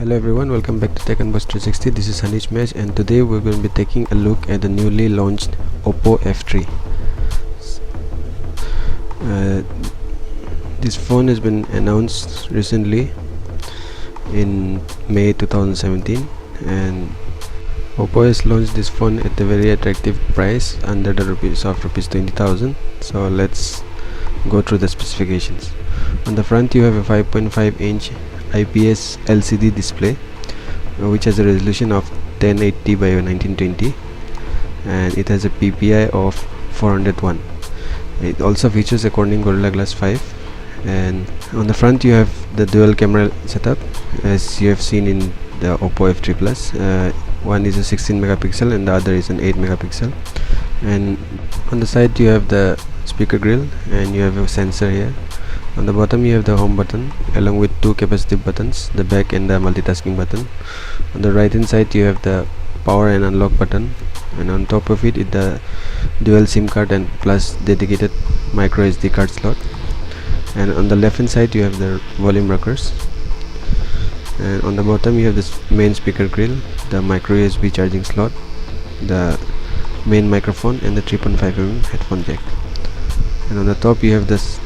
Hello everyone, welcome back to Tech Unbox 360. This is Hanish Mesh, and today we're going to be taking a look at the newly launched Oppo F3. This phone has been announced recently in May 2017, and Oppo has launched this phone at a very attractive price under the rupees 20,000. So let's go through the specifications. On the front you have a 5.5-inch IPS LCD display which has a resolution of 1080 by 1920, and it has a PPI of 401. It also features a Corning Gorilla Glass 5, and on the front you have the dual camera setup as you have seen in the Oppo F3 Plus. One is a 16 megapixel and the other is an 8 megapixel, and on the side you have the speaker grill and you have a sensor here. On the bottom you have the home button along with two capacitive buttons, the back and the multitasking button. On the right hand side you have the power and unlock button, and on top of it is the dual SIM card and plus dedicated micro SD card slot. And on the left hand side you have the volume rockers, and on the bottom you have this main speaker grill, the micro USB charging slot, the main microphone and the 3.5mm headphone jack. And on the top you have this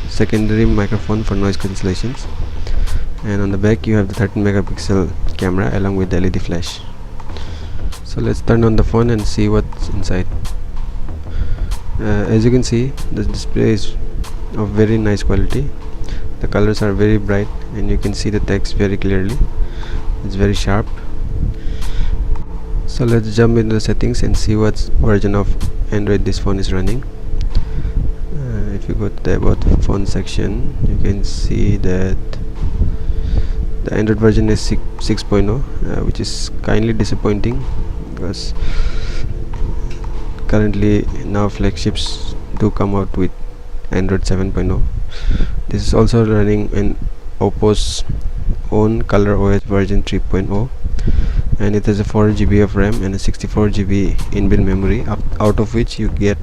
secondary microphone for noise cancellations, and on the back you have the 13 megapixel camera along with the LED flash. So let's turn on the phone and see what's inside. As you can see, the display is of very nice quality. The colors are very bright and you can see the text very clearly. It's very sharp. So let's jump into the settings and see what version of Android this phone is running. If you go to the about phone section, you can see that the Android version is 6.0, which is kindly disappointing because currently now flagships do come out with Android 7.0. This is also running in Oppo's own ColorOS version 3.0, and it has a 4GB of RAM and a 64GB inbuilt memory, out of which you get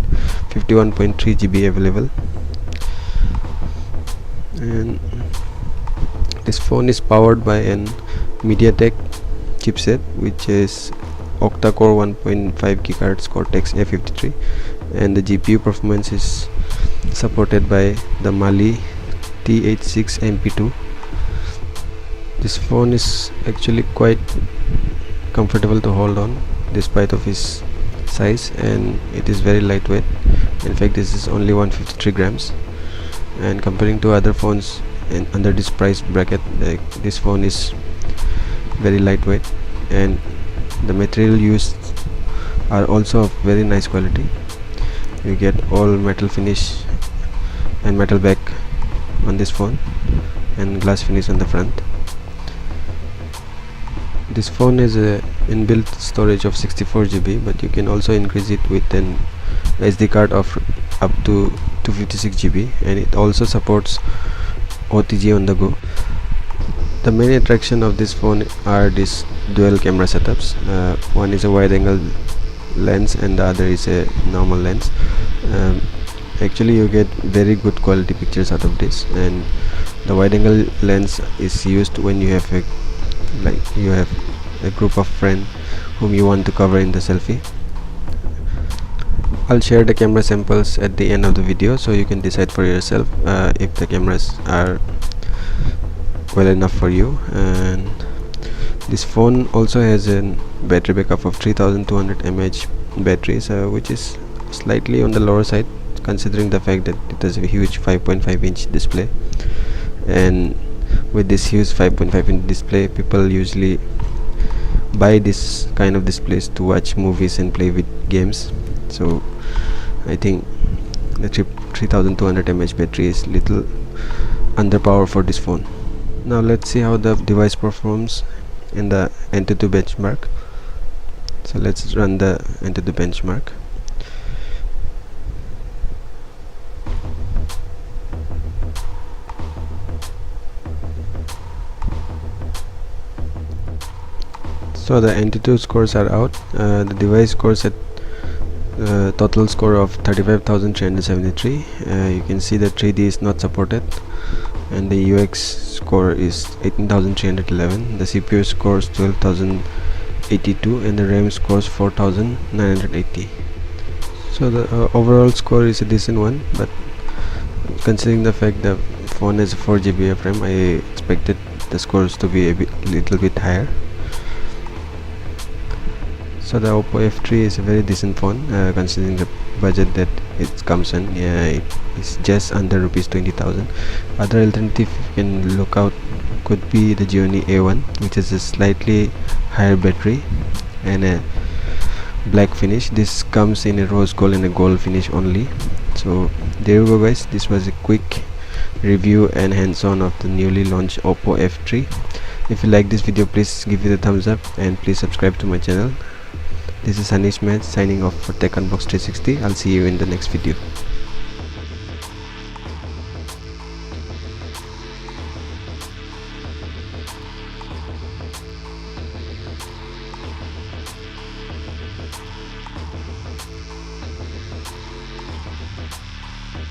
51.3GB available. And this phone is powered by an MediaTek chipset which is octa-core 1.5 GHz Cortex A53, and the GPU performance is supported by the Mali TH6 MP2. This phone is actually quite comfortable to hold on despite of its size, and it is very lightweight. In fact, this is only 153 grams, and comparing to other phones under this price bracket, this phone is very lightweight, and the material used are also of very nice quality. You get all metal finish and metal back on this phone and glass finish on the front. This phone has a inbuilt storage of 64GB, but you can also increase it with an SD card of up to 256GB, and it also supports OTG on the go. The main attraction of this phone are these dual camera setups. One is a wide angle lens and the other is a normal lens. Actually you get very good quality pictures out of this, and the wide angle lens is used when you have a group of friends whom you want to cover in the selfie. I'll share the camera samples at the end of the video so you can decide for yourself if the cameras are well enough for you. And this phone also has a battery backup of 3200 mAh batteries, which is slightly on the lower side considering the fact that it has a huge 5.5-inch display. And with this huge 5.5-inch display, people usually buy this kind of displays to watch movies and play with games. So I think the 3200 mAh battery is little underpowered for this phone. Now let's see how the device performs in the Antutu Benchmark. So let's run the Antutu Benchmark. So the Antutu scores are out. The device scores at total score of 35,373. You can see that 3D is not supported. and the UX score is 18,311. The CPU scores 12,082 and the RAM scores 4,980. So the overall score is a decent one, but considering the fact the phone has 4 GB of RAM, I expected the scores to be a little bit higher. So the Oppo F3 is a very decent phone, considering the budget that it comes in. Yeah, it's just under rupees 20,000. Other alternative you can look out could be the Gioni A1, which is a slightly higher battery and a black finish. This comes in a rose gold and a gold finish only. So there you go guys, this was a quick review and hands-on of the newly launched Oppo F3. If you like this video, please give it a thumbs up and please subscribe to my channel. This is Anish Med signing off for Tech Unbox 360. I'll see you in the next video.